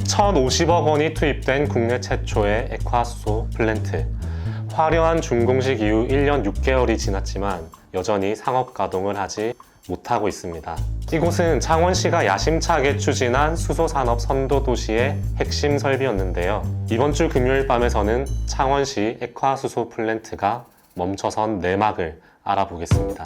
1,050억 원이 투입된 국내 최초의 액화수소 플랜트. 화려한 준공식 이후 1년 6개월이 지났지만 여전히 상업 가동을 하지 못하고 있습니다. 이곳은 창원시가 야심차게 추진한 수소산업 선도도시의 핵심 설비였는데요. 이번 주 금요일 밤에서는 창원시 액화수소 플랜트가 멈춰선 내막을 알아보겠습니다.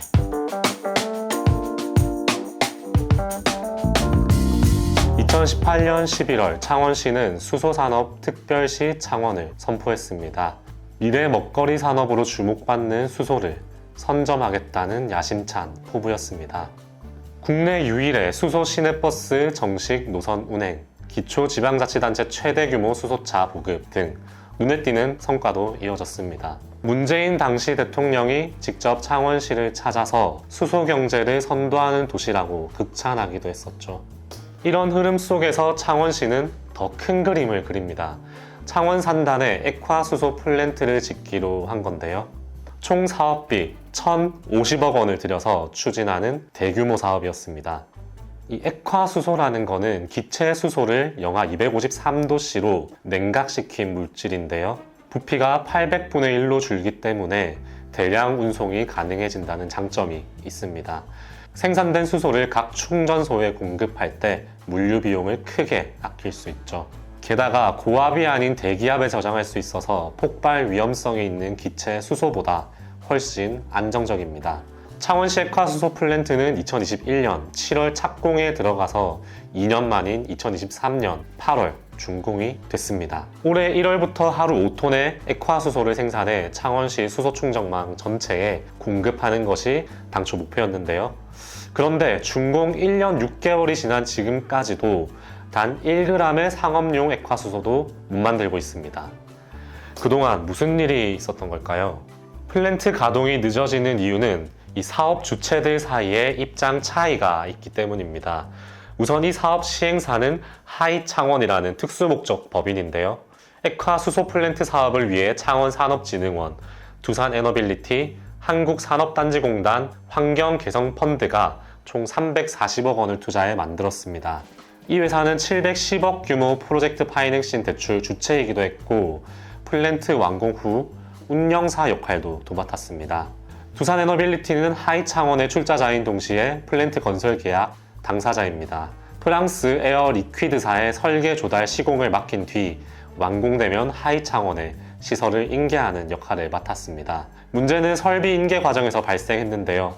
2018년 11월 창원시는 수소산업 특별시 창원을 선포했습니다. 미래 먹거리 산업으로 주목받는 수소를 선점하겠다는 야심찬 포부였습니다. 국내 유일의 수소 시내버스 정식 노선 운행, 기초지방자치단체 최대 규모 수소차 보급 등 눈에 띄는 성과도 이어졌습니다. 문재인 당시 대통령이 직접 창원시를 찾아서 수소 경제를 선도하는 도시라고 극찬하기도 했었죠. 이런 흐름 속에서 창원시는 더 큰 그림을 그립니다. 창원 산단에 액화수소 플랜트를 짓기로 한 건데요. 총 사업비 1,050억 원을 들여서 추진하는 대규모 사업이었습니다. 이 액화수소라는 거는 기체 수소를 영하 253도씨로 냉각시킨 물질인데요. 부피가 800분의 1로 줄기 때문에 대량 운송이 가능해진다는 장점이 있습니다. 생산된 수소를 각 충전소에 공급할 때 물류 비용을 크게 아낄 수 있죠. 게다가 고압이 아닌 대기압에 저장할 수 있어서 폭발 위험성이 있는 기체 수소보다 훨씬 안정적입니다. 창원시 액화수소 플랜트는 2021년 7월 착공에 들어가서 2년 만인 2023년 8월 준공이 됐습니다. 올해 1월부터 하루 5톤의 액화수소를 생산해 창원시 수소충전망 전체에 공급하는 것이 당초 목표였는데요. 그런데 준공 1년 6개월이 지난 지금까지도 단 1g의 상업용 액화수소도 못 만들고 있습니다. 그동안 무슨 일이 있었던 걸까요? 플랜트 가동이 늦어지는 이유는 이 사업 주체들 사이에 입장 차이가 있기 때문입니다. 우선 이 사업 시행사는 하이창원이라는 특수목적 법인인데요. 액화수소 플랜트 사업을 위해 창원산업진흥원, 두산에너빌리티, 한국산업단지공단, 환경개성펀드가 총 340억 원을 투자해 만들었습니다. 이 회사는 710억 규모 프로젝트 파이낸싱 대출 주체이기도 했고 플랜트 완공 후 운영사 역할도 도맡았습니다. 두산에너빌리티는 하이창원의 출자자인 동시에 플랜트 건설 계약 당사자입니다. 프랑스 에어 리퀴드사의 설계 조달 시공을 맡긴 뒤 완공되면 하이창원에 시설을 인계하는 역할을 맡았습니다. 문제는 설비 인계 과정에서 발생했는데요.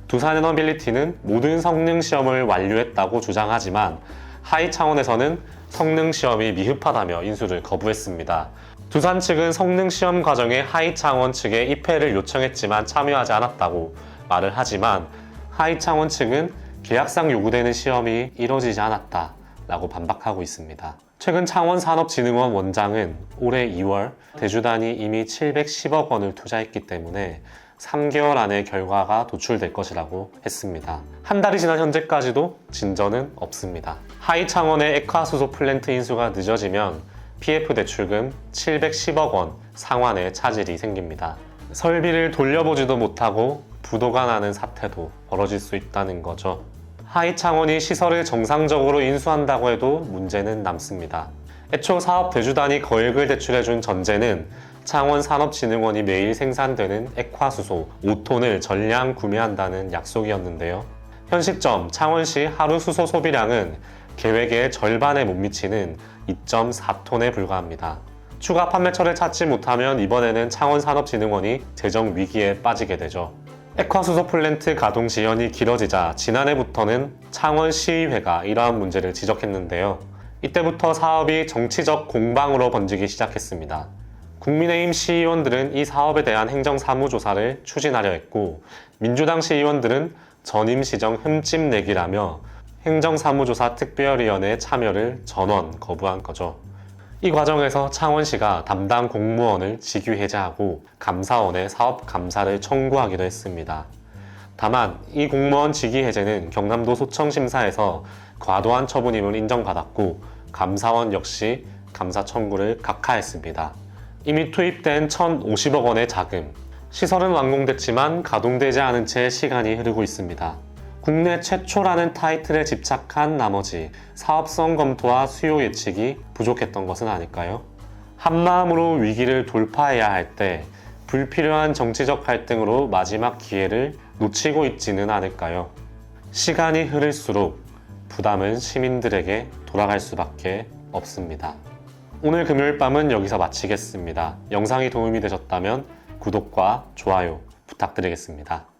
두산에너빌리티는 모든 성능 시험을 완료했다고 주장하지만 하이창원에서는 성능 시험이 미흡하다며 인수를 거부했습니다. 두산 측은 성능 시험 과정에 하이창원 측에 입회를 요청했지만 참여하지 않았다고 말을 하지만 하이창원 측은 계약상 요구되는 시험이 이뤄지지 않았다라고 반박하고 있습니다. 최근 창원산업진흥원 원장은 올해 2월 대주단이 이미 710억 원을 투자했기 때문에 3개월 안에 결과가 도출될 것이라고 했습니다. 한 달이 지난 현재까지도 진전은 없습니다. 하이창원의 액화수소 플랜트 인수가 늦어지면 PF 대출금 710억 원 상환의 차질이 생깁니다. 설비를 돌려보지도 못하고 부도가 나는 사태도 벌어질 수 있다는 거죠. 하이창원이 시설을 정상적으로 인수한다고 해도 문제는 남습니다. 애초 사업 대주단이 거액을 대출해준 전제는 창원산업진흥원이 매일 생산되는 액화수소 5톤을 전량 구매한다는 약속이었는데요. 현 시점 창원시 하루 수소 소비량은 계획의 절반에 못 미치는 2.4톤에 불과합니다. 추가 판매처를 찾지 못하면 이번에는 창원산업진흥원이 재정 위기에 빠지게 되죠. 액화수소 플랜트 가동 지연이 길어지자 지난해부터는 창원시의회가 이러한 문제를 지적했는데요. 이때부터 사업이 정치적 공방으로 번지기 시작했습니다. 국민의힘 시의원들은 이 사업에 대한 행정사무조사를 추진하려 했고 민주당 시의원들은 전임시정 흠집 내기라며 행정사무조사 특별위원회 참여를 전원 거부한 거죠. 이 과정에서 창원시가 담당 공무원을 직위해제하고 감사원에 사업 감사를 청구하기도 했습니다. 다만 이 공무원 직위해제는 경남도 소청심사에서 과도한 처분임을 인정받았고 감사원 역시 감사 청구를 각하했습니다. 이미 투입된 1,050억 원의 자금, 시설은 완공됐지만 가동되지 않은 채 시간이 흐르고 있습니다. 국내 최초라는 타이틀에 집착한 나머지 사업성 검토와 수요 예측이 부족했던 것은 아닐까요? 한마음으로 위기를 돌파해야 할 때 불필요한 정치적 갈등으로 마지막 기회를 놓치고 있지는 않을까요? 시간이 흐를수록 부담은 시민들에게 돌아갈 수밖에 없습니다. 오늘 금요일 밤은 여기서 마치겠습니다. 영상이 도움이 되셨다면 구독과 좋아요 부탁드리겠습니다.